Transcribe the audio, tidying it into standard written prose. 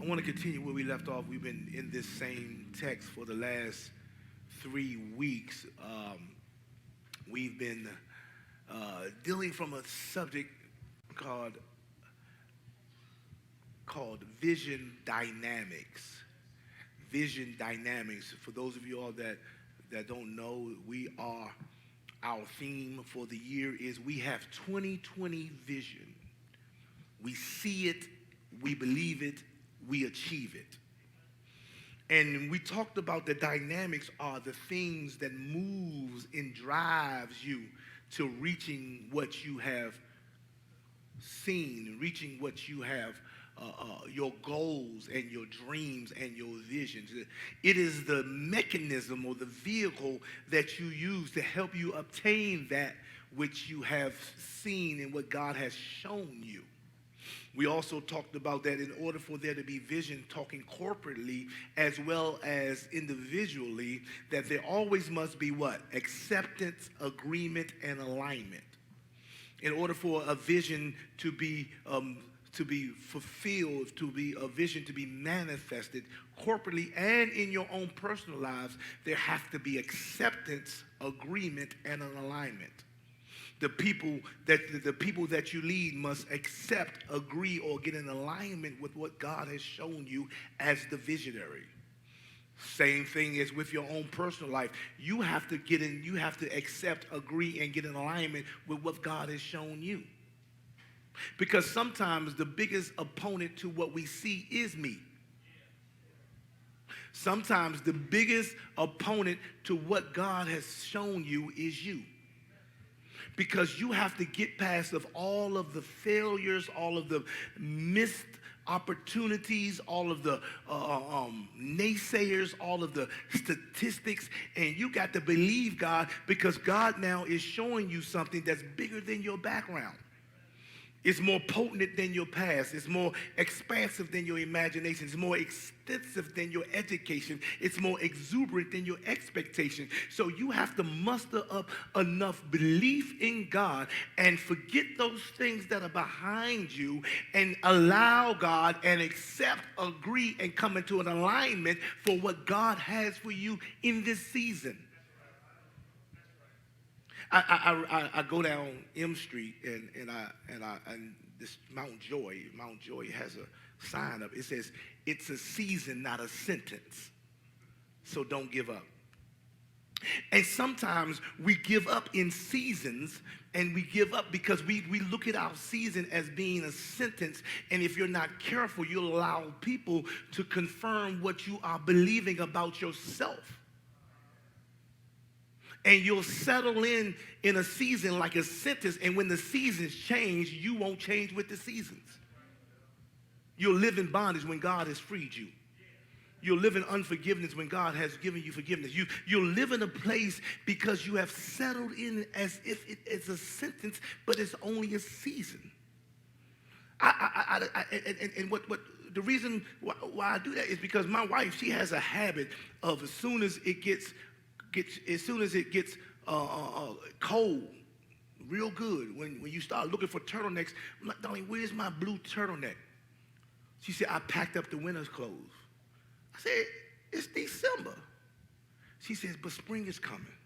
want to continue where we left off. We've been in this same text for the last 3 weeks. We've been dealing from a subject called vision dynamics. Vision dynamics. For those of you all that don't know, our theme for the year is we have 2020 vision. We see it, we believe it, we achieve it. And we talked about the dynamics are the things that moves and drives you to reaching what you have seen, reaching what you have, your goals and your dreams and your visions. It is the mechanism or the vehicle that you use to help you obtain that which you have seen and what God has shown you. We also talked about that in order for there to be vision, talking corporately as well as individually, that there always must be what? Acceptance, agreement, and alignment. In order for a vision to be fulfilled, to be a vision to be manifested corporately and in your own personal lives, there has to be acceptance, agreement, and an alignment. The people that you lead must accept, agree, or get in alignment with what God has shown you as the visionary. Same thing as with your own personal life. You have to accept, agree, and get in alignment with what God has shown you. Because sometimes the biggest opponent to what we see is me. Sometimes the biggest opponent to what God has shown you is you. Because you have to get past of all of the failures, all of the missed opportunities, all of the naysayers, all of the statistics, and you got to believe God, because God now is showing you something that's bigger than your background. It's more potent than your past. It's more expansive than your imagination. It's more extensive than your education. It's more exuberant than your expectation. So you have to muster up enough belief in God and forget those things that are behind you and allow God and accept, agree, and come into an alignment for what God has for you in this season. I go down M Street and this Mount Joy has a sign up. It says, "It's a season, not a sentence. So don't give up." And sometimes we give up in seasons, and we give up because we look at our season as being a sentence, and if you're not careful, you'll allow people to confirm what you are believing about yourself. And you'll settle in a season like a sentence, and when the seasons change, you won't change with the seasons. You'll live in bondage when God has freed you. You'll live in unforgiveness when God has given you forgiveness. You'll live in a place because you have settled in as if it's a sentence, but it's only a season. And what the reason why I do that is because my wife, she has a habit of as soon as it gets cold, real good, when you start looking for turtlenecks, I'm like, "Darling, where's my blue turtleneck?" She said, "I packed up the winter's clothes." I said, "It's December." She says, "But spring is coming."